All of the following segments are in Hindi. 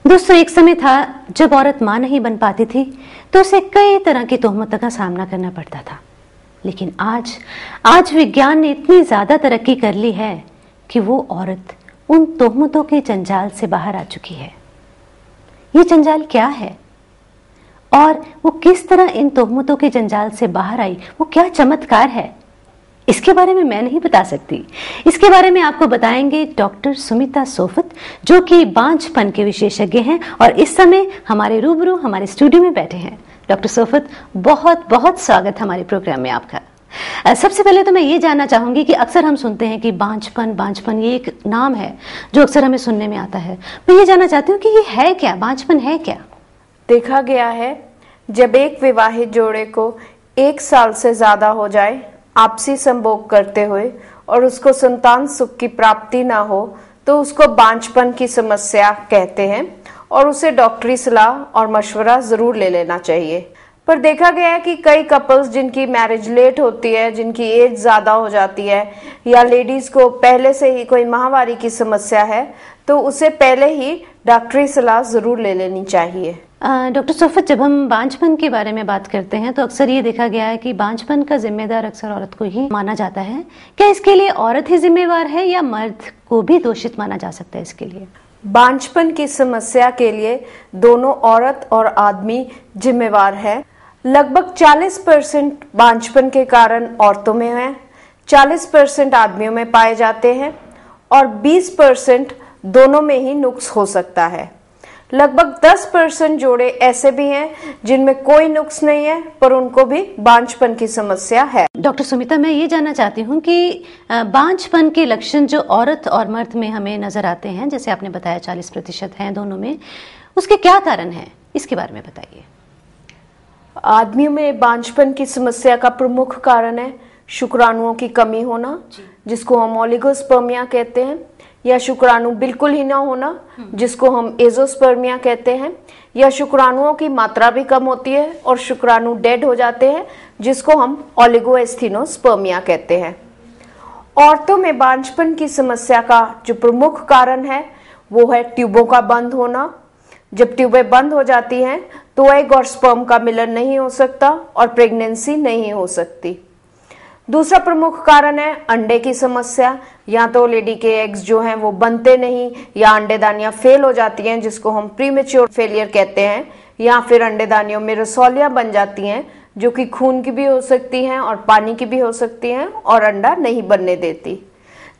दोस्तों, एक समय था जब औरत मां नहीं बन पाती थी तो उसे कई तरह की तोहमतों का सामना करना पड़ता था। लेकिन आज विज्ञान ने इतनी ज्यादा तरक्की कर ली है कि वो औरत उन तोहमतों के जंजाल से बाहर आ चुकी है। ये जंजाल क्या है और वो किस तरह इन तोहमतों के जंजाल से बाहर आई, वो क्या चमत्कार है, इसके बारे में मैं नहीं बता सकती। इसके बारे में आपको बताएंगे डॉक्टर सुमिता सोफत, जो कि बांझपन के विशेषज्ञ हैं और इस समय हमारे रूबरू हमारे स्टूडियो में बैठे हैं। डॉक्टर सोफत, बहुत बहुत स्वागत हमारे प्रोग्राम में आपका। सबसे पहले तो मैं ये जानना चाहूंगी कि अक्सर हम सुनते हैं कि बांझपन ये एक नाम है जो अक्सर हमें सुनने में आता है। मैं ये जानना चाहती हूँ कि ये है क्या, बांझपन है क्या? देखा गया है जब एक विवाहित जोड़े को 1 साल से ज्यादा हो जाए आपसी संभोग करते हुए और उसको संतान सुख की प्राप्ति ना हो तो उसको बांझपन की समस्या कहते हैं और उसे डॉक्टरी सलाह और मशवरा जरूर ले लेना चाहिए। पर देखा गया है कि कई कपल्स जिनकी मैरिज लेट होती है, जिनकी एज ज़्यादा हो जाती है, या लेडीज़ को पहले से ही कोई माहवारी की समस्या है तो उसे पहले ही डॉक्टरी सलाह ज़रूर ले लेनी चाहिए। डॉक्टर सोफत, जब हम बांझपन के बारे में बात करते हैं तो अक्सर ये देखा गया है कि बांझपन का जिम्मेदार अक्सर औरत को ही माना जाता है। क्या इसके लिए औरत ही जिम्मेवार है या मर्द को भी दोषित माना जा सकता है इसके लिए? बांझपन की समस्या के लिए दोनों औरत और आदमी जिम्मेवार है। लगभग 40% बांझपन के कारण औरतों में है, 40% आदमियों में पाए जाते हैं और 20% दोनों में ही नुक्स हो सकता है। लगभग 10% जोड़े ऐसे भी हैं जिनमें कोई नुक्स नहीं है पर उनको भी बांझपन की समस्या है। डॉक्टर सुमिता, मैं ये जानना चाहती हूँ कि बांझपन के लक्षण जो औरत और मर्द में हमें नजर आते हैं, जैसे आपने बताया 40% हैं दोनों में, उसके क्या कारण हैं, इसके बारे में बताइए। आदमियों में बांझपन की समस्या का प्रमुख कारण है शुक्राणुओं की कमी होना, जिसको हम ओलिगोस्पर्मिया कहते हैं, या शुक्राणु बिल्कुल ही ना होना जिसको हम एजोस्पर्मिया कहते हैं, या शुक्राणुओं की मात्रा भी कम होती है और शुक्राणु डेड हो जाते हैं जिसको हम ओलिगोएस्थेनोस्पर्मिया कहते हैं। औरतों में बांझपन की समस्या का जो प्रमुख कारण है वो है ट्यूबों का बंद होना। जब ट्यूबें बंद हो जाती हैं तो एग और स्पर्म का मिलन नहीं हो सकता और प्रेगनेंसी नहीं हो सकती। दूसरा प्रमुख कारण है अंडे की समस्या। या तो लेडी के एग्स जो हैं वो बनते नहीं, या अंडेदानियां फेल हो जाती हैं जिसको हम प्रीमेच्योर फेलियर कहते हैं, या फिर अंडेदानियों में रसौलियां बन जाती हैं जो कि खून की भी हो सकती हैं और पानी की भी हो सकती हैं और अंडा नहीं बनने देती।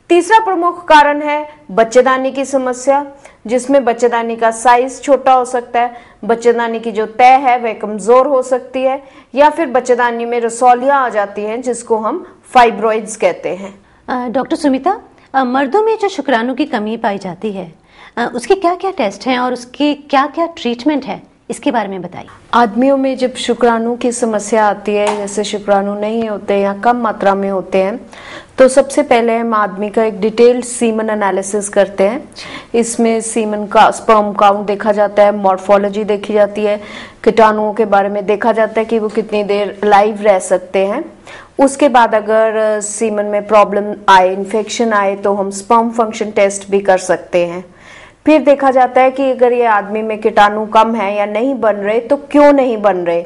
तीसरा प्रमुख कारण है बच्चेदानी की समस्या, जिसमें बच्चेदानी का साइज छोटा हो सकता है, बच्चेदानी की जो तय है वह कमजोर हो सकती है, या फिर बच्चेदानी में रसौलियां आ जाती हैं जिसको हम फाइब्रॉइड्स कहते हैं। डॉक्टर सुमिता, मर्दों में जो शुक्राणु की कमी पाई जाती है उसके क्या क्या टेस्ट हैं और उसके क्या क्या ट्रीटमेंट है, इसके बारे में बताइए। आदमियों में जब शुक्राणु की समस्या आती है, जैसे शुक्राणु नहीं होते या कम मात्रा में होते हैं, तो सबसे पहले हम आदमी का एक डिटेल्ड सीमन एनालिसिस करते हैं। इसमें सीमन का स्पर्म काउंट देखा जाता है, मॉर्फोलॉजी देखी जाती है, कीटाणुओं के बारे में देखा जाता है कि वो कितनी देर लाइव रह सकते हैं। उसके बाद अगर सीमन में प्रॉब्लम आए, इन्फेक्शन आए, तो हम स्पर्म फंक्शन टेस्ट भी कर सकते हैं। फिर देखा जाता है कि अगर ये आदमी में कीटाणु कम है या नहीं बन रहे तो क्यों नहीं बन रहे।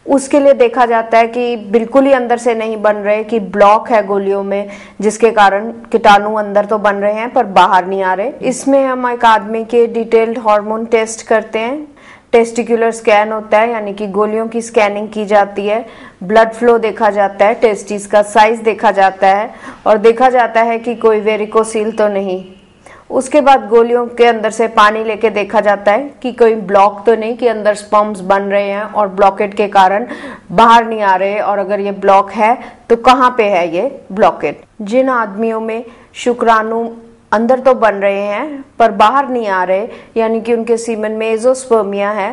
उसके लिए देखा जाता है कि बिल्कुल ही अंदर से नहीं बन रहे, कि ब्लॉक है गोलियों में जिसके कारण कीटाणु अंदर तो बन रहे हैं पर बाहर नहीं आ रहे। इसमें हम एक आदमी के डिटेल्ड हार्मोन टेस्ट करते हैं, टेस्टिकुलर स्कैन होता है, यानी कि गोलियों की स्कैनिंग की जाती है, ब्लड फ्लो देखा जाता है, टेस्टिस का साइज देखा जाता है और देखा जाता है कि कोई वेरिकोसील तो नहीं। उसके बाद गोलियों के अंदर से पानी लेके देखा जाता है कि कोई ब्लॉक तो नहीं, कि अंदर स्पर्म्स बन रहे हैं और ब्लॉकेट के कारण बाहर नहीं आ रहे, और अगर ये ब्लॉक है तो कहाँ पे है ये ब्लॉकेट। जिन आदमियों में शुक्राणु अंदर तो बन रहे हैं पर बाहर नहीं आ रहे, यानी कि उनके सीमन में एजोस्पर्मिया है,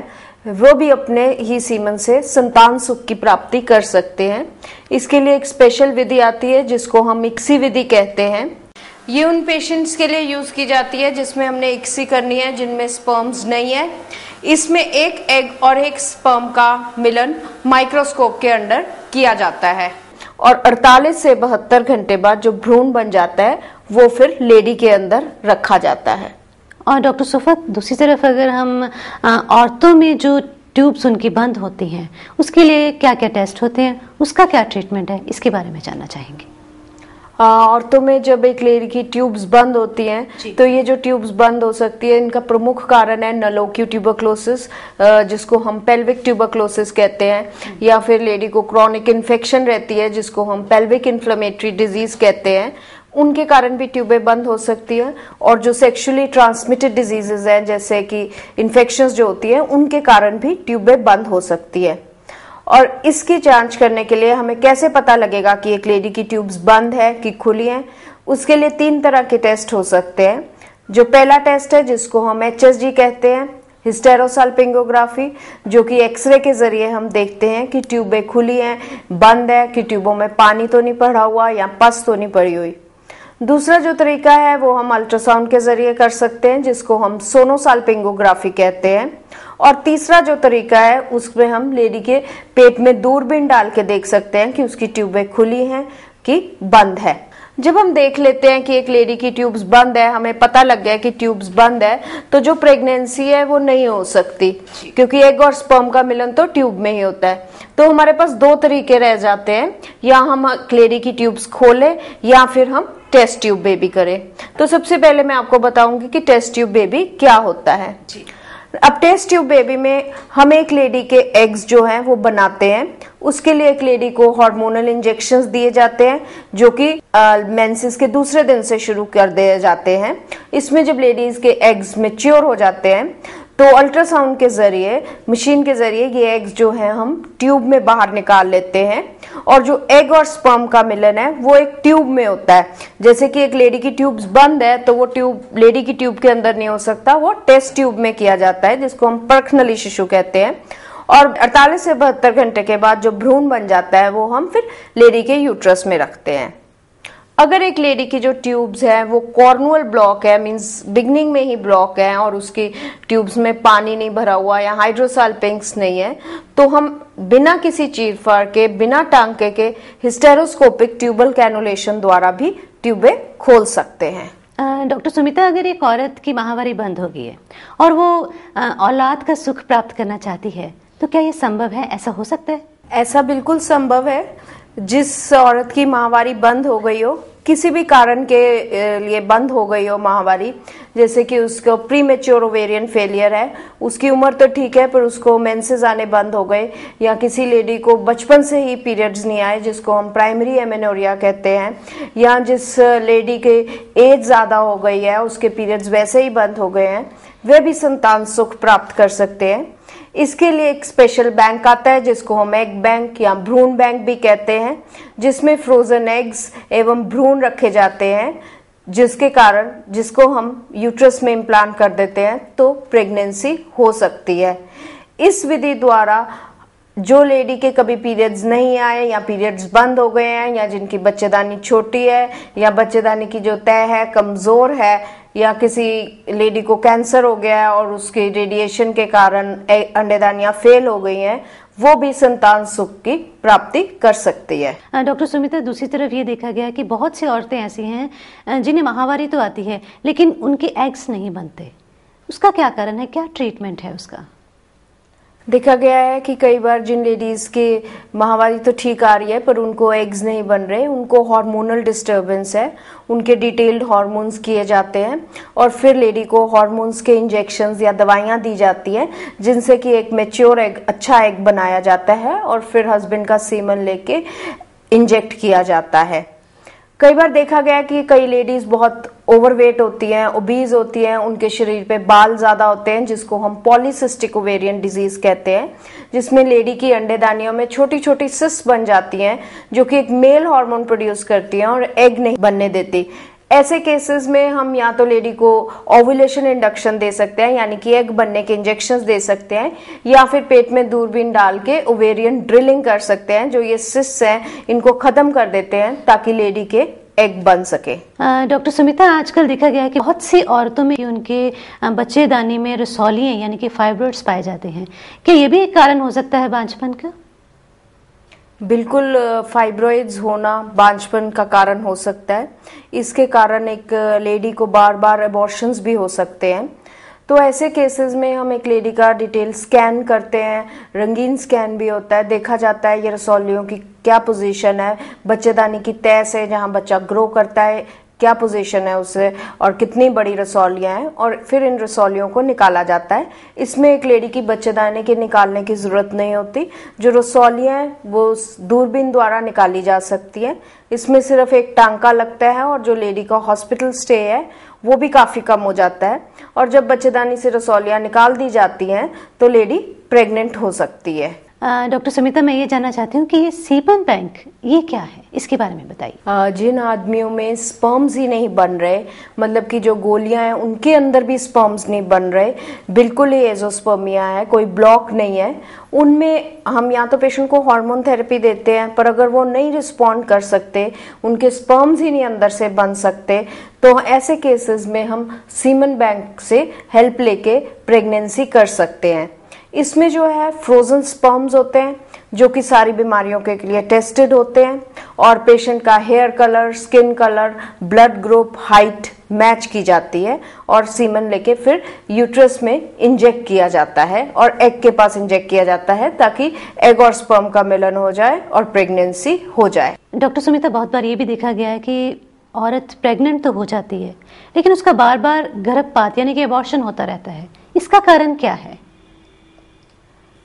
वो भी अपने ही सीमन से संतान सुख की प्राप्ति कर सकते हैं। इसके लिए एक स्पेशल विधि आती है जिसको हम इक्सी विधि कहते हैं। ये उन पेशेंट्स के लिए यूज की जाती है जिसमें हमने इक्सी करनी है, जिनमें स्पर्म्स नहीं है। इसमें एक एग और एक स्पर्म का मिलन माइक्रोस्कोप के अंडर किया जाता है और 48 से 72 घंटे बाद जो भ्रूण बन जाता है वो फिर लेडी के अंदर रखा जाता है। और डॉक्टर सुफत, दूसरी तरफ अगर हम औरतों में जो ट्यूब्स उनकी बंद होती हैं, उसके लिए क्या क्या टेस्ट होते हैं, उसका क्या ट्रीटमेंट है, इसके बारे में जानना चाहेंगे। औरतों में जब एक लेडी की ट्यूब्स बंद होती हैं तो ये जो ट्यूब्स बंद हो सकती है, इनका प्रमुख कारण है नलोक्यू ट्यूबरक्लोसिस, जिसको हम पेल्विक ट्यूबरक्लोसिस कहते हैं, या फिर लेडी को क्रॉनिक इन्फेक्शन रहती है जिसको हम पेल्विक इन्फ्लेमेटरी डिजीज कहते हैं, उनके कारण भी ट्यूबें बंद हो सकती है। और जो सेक्सुअली ट्रांसमिटेड डिजीजेज हैं जैसे कि इन्फेक्शंस जो होती हैं, उनके कारण भी ट्यूबें बंद हो सकती है। और इसकी जांच करने के लिए हमें कैसे पता लगेगा कि एक लेडी की ट्यूब्स बंद है कि खुली हैं, उसके लिए 3 तरह के टेस्ट हो सकते हैं। जो पहला टेस्ट है जिसको हम HSG कहते हैं, हिस्टेरोसाल्पिंगोग्राफी, जो कि एक्सरे के जरिए हम देखते हैं कि ट्यूबें खुली हैं, बंद है, कि ट्यूबों में पानी तो नहीं पड़ा हुआ या पस तो नहीं पड़ी हुई। दूसरा जो तरीका है वो हम अल्ट्रासाउंड के जरिए कर सकते हैं, जिसको हम सोनोसाल्पिंगोग्राफी कहते हैं। और तीसरा जो तरीका है उसमें हम लेडी के पेट में दूरबीन डाल के देख सकते हैं कि उसकी ट्यूबें खुली हैं कि बंद है। जब हम देख लेते हैं कि एक लेडी की ट्यूब्स बंद है, हमें पता लग गया कि ट्यूब्स बंद है, तो जो प्रेगनेंसी है वो नहीं हो सकती, क्योंकि एग और स्पर्म का मिलन तो ट्यूब में ही होता है। तो हमारे पास 2 तरीके रह जाते हैं, या हम लेडी की ट्यूब्स खोलें या फिर हम टेस्ट ट्यूब बेबी करें। तो सबसे पहले मैं आपको बताऊंगी कि टेस्ट ट्यूब बेबी क्या होता है। अब टेस्ट ट्यूब बेबी में हम एक लेडी के एग्स जो हैं वो बनाते हैं। उसके लिए एक लेडी को हार्मोनल इंजेक्शंस दिए जाते हैं, जो कि मेंसेस के दूसरे दिन से शुरू कर दिए जाते हैं। इसमें जब लेडीज के एग्स मैच्योर हो जाते हैं तो अल्ट्रासाउंड के जरिए, मशीन के जरिए ये एग्स जो है हम ट्यूब में बाहर निकाल लेते हैं। और जो एग और स्पर्म का मिलन है वो एक ट्यूब में होता है। जैसे कि एक लेडी की ट्यूब्स बंद है तो वो ट्यूब लेडी की ट्यूब के अंदर नहीं हो सकता, वो टेस्ट ट्यूब में किया जाता है, जिसको हम परखनली शिशु कहते हैं। और 48 से 72 घंटे के बाद जो भ्रूण बन जाता है वो हम फिर लेडी के यूट्रस में रखते हैं। अगर एक लेडी की जो ट्यूब्स है वो कॉर्नुअल ब्लॉक है, मींस बिगनिंग में ही ब्लॉक है, और उसकी ट्यूब्स में पानी नहीं भरा हुआ या हाइड्रोसाल्पिंग्स नहीं है, तो हम बिना किसी चीरफाड़ के, बिना टांके के हिस्टेरोस्कोपिक ट्यूबल कैनुलेशन द्वारा भी ट्यूबें खोल सकते हैं। डॉक्टर सुमिता, अगर एक औरत की माहवारी बंद हो गई है और वो औलाद का सुख प्राप्त करना चाहती है, तो क्या ये संभव है? ऐसा हो सकता है? ऐसा बिल्कुल संभव है। जिस औरत की माहवारी बंद हो गई हो, किसी भी कारण के लिए बंद हो गई हो माहवारी, जैसे कि उसको प्रीमेच्योर ओवेरियन फेलियर है, उसकी उम्र तो ठीक है पर उसको मेंसेस आने बंद हो गए, या किसी लेडी को बचपन से ही पीरियड्स नहीं आए जिसको हम प्राइमरी एमेनोरिया कहते हैं, या जिस लेडी के एज ज़्यादा हो गई है उसके पीरियड्स वैसे ही बंद हो गए हैं, वे भी संतान सुख प्राप्त कर सकते हैं। इसके लिए एक स्पेशल बैंक आता है जिसको हम एग बैंक या भ्रूण बैंक भी कहते हैं, जिसमें फ्रोजन एग्स एवं भ्रूण रखे जाते हैं, जिसके कारण जिसको हम यूट्रस में इम्प्लांट कर देते हैं तो प्रेगनेंसी हो सकती है। इस विधि द्वारा जो लेडी के कभी पीरियड्स नहीं आए या पीरियड्स बंद हो गए हैं, या जिनकी बच्चेदानी छोटी है या बच्चेदानी की जो तय है कमजोर है, या किसी लेडी को कैंसर हो गया है और उसकी रेडिएशन के कारण अंडेदानियां फेल हो गई हैं, वो भी संतान सुख की प्राप्ति कर सकती है। डॉक्टर सुमिता, दूसरी तरफ ये देखा गया कि बहुत सी औरतें ऐसी हैं जिन्हें माहवारी तो आती है लेकिन उनके एग्स नहीं बनते। उसका क्या कारण है? क्या ट्रीटमेंट है उसका? देखा गया है कि कई बार जिन लेडीज के माहवारी तो ठीक आ रही है पर उनको एग्स नहीं बन रहे, उनको हार्मोनल डिस्टर्बेंस है, उनके डिटेल्ड हार्मोन्स किए जाते हैं और फिर लेडी को हार्मोन्स के इंजेक्शंस या दवाइयां दी जाती हैं, जिनसे कि एक मैच्योर एग, अच्छा एग बनाया जाता है और फिर हस्बैंड का सीमन लेके इंजेक्ट किया जाता है। कई बार देखा गया कि कई लेडीज बहुत ओवरवेट होती हैं, ओबीज होती हैं, उनके शरीर पे बाल ज्यादा होते हैं, जिसको हम पॉलीसिस्टिक ओवेरियन डिजीज कहते हैं, जिसमें लेडी की अंडेदानियों में छोटी छोटी सिस्ट बन जाती हैं जो कि एक मेल हार्मोन प्रोड्यूस करती हैं और एग नहीं बनने देती। ऐसे केसेस में हम या तो लेडी को ओव्यूलेशन इंडक्शन दे सकते हैं, यानी कि एग बनने के इंजेक्शंस दे सकते हैं, या फिर पेट में दूरबीन डाल के ओवेरियन ड्रिलिंग कर सकते हैं, जो ये सिस्ट हैं इनको खत्म कर देते हैं ताकि लेडी के एग बन सके। डॉक्टर सुमिता, आजकल देखा गया है कि बहुत सी औरतों में उनके बच्चेदानी में रसौलियां यानी कि फाइब्रॉइड्स पाए जाते हैं। क्या ये भी एक कारण हो सकता है बांझपन का? बिल्कुल, फाइब्रॉइड्स होना बांझपन का कारण हो सकता है। इसके कारण एक लेडी को बार बार अबॉर्शंस भी हो सकते हैं। तो ऐसे केसेस में हम एक लेडी का डिटेल स्कैन करते हैं, रंगीन स्कैन भी होता है, देखा जाता है ये रसौलियों की क्या पोजीशन है, बच्चेदानी की तह से जहाँ बच्चा ग्रो करता है क्या पोजीशन है उससे, और कितनी बड़ी रसौलियाँ हैं, और फिर इन रसौलियों को निकाला जाता है। इसमें एक लेडी की बच्चेदानी के निकालने की ज़रूरत नहीं होती। जो रसौलियाँ हैं वो दूरबीन द्वारा निकाली जा सकती है। इसमें सिर्फ एक टांका लगता है और जो लेडी का हॉस्पिटल स्टे है वो भी काफ़ी कम हो जाता है। और जब बच्चेदानी से रसौलियाँ निकाल दी जाती हैं तो लेडी प्रेग्नेंट हो सकती है। डॉक्टर सुमिता, मैं ये जानना चाहती हूँ कि ये सीमेन बैंक ये क्या है, इसके बारे में बताइए। जिन आदमियों में स्पर्म्स ही नहीं बन रहे, मतलब कि जो गोलियां हैं उनके अंदर भी स्पर्म्स नहीं बन रहे, बिल्कुल ही एजोस्पर्मिया है, कोई ब्लॉक नहीं है, उनमें हम या तो पेशेंट को हार्मोन थेरेपी देते हैं, पर अगर वो नहीं रिस्पॉन्ड कर सकते, उनके स्पर्म्स ही नहीं अंदर से बन सकते, तो ऐसे केसेस में हम सीमेन बैंक से हेल्प लेके प्रेगनेंसी कर सकते हैं। इसमें जो है फ्रोजन स्पर्म्स होते हैं जो कि सारी बीमारियों के लिए टेस्टेड होते हैं, और पेशेंट का hair colour, skin colour, blood group, height match की जाती है, और सीमेन लेके फिर यूट्रस में इंजेक्ट किया जाता है और एग के पास इंजेक्ट किया जाता है ताकि एग और स्पर्म का मिलन हो जाए और प्रेगनेंसी हो जाए। डॉक्टर सुमिता, बहुत बार ये भी देखा गया है कि औरत प्रेग्नेंट तो हो जाती है लेकिन उसका बार बार गर्भपात यानी कि अबॉर्शन होता रहता है, इसका कारण क्या है?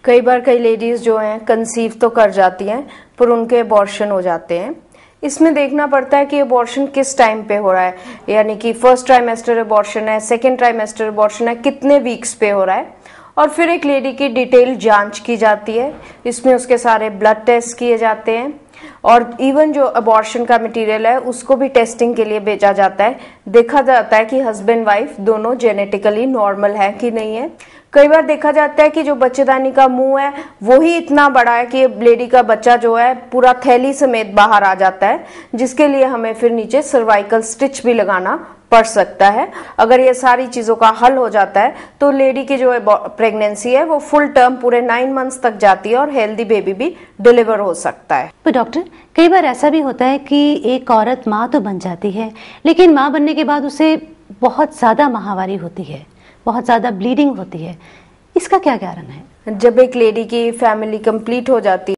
कई बार कई लेडीज जो हैं कंसीव तो कर जाती हैं पर उनके अबॉर्शन हो जाते हैं। इसमें देखना पड़ता है कि अबॉर्शन किस टाइम पे हो रहा है, यानी कि फर्स्ट ट्राइमेस्टर अबॉर्शन है, सेकेंड ट्राइमेस्टर अबॉर्शन है, कितने वीक्स पे हो रहा है, और फिर एक लेडी की डिटेल जांच की जाती है। इसमें उसके सारे ब्लड टेस्ट किए जाते हैं और इवन जो अबॉर्शन का मटेरियल है उसको भी टेस्टिंग के लिए भेजा जाता है। देखा जाता है कि हस्बैंड वाइफ दोनों जेनेटिकली नॉर्मल है कि नहीं है। कई बार देखा जाता है कि जो बच्चेदानी का मुंह है वो ही इतना बड़ा है कि लेडी का बच्चा जो है पूरा थैली समेत बाहर आ जाता है, जिसके लिए हमें फिर नीचे सर्वाइकल स्टिच भी लगाना पड़ सकता है। अगर ये सारी चीजों का हल हो जाता है तो लेडी की जो प्रेगनेंसी है वो फुल टर्म पूरे 9 मंथ्स तक जाती है और हेल्दी बेबी भी डिलीवर हो सकता है। तो डॉक्टर, कई बार ऐसा भी होता है कि एक औरत माँ तो बन जाती है लेकिन माँ बनने के बाद उसे बहुत ज्यादा माहवारी होती है, बहुत ज्यादा ब्लीडिंग होती है, इसका क्या कारण है? जब एक लेडी की फैमिली कंप्लीट हो जाती है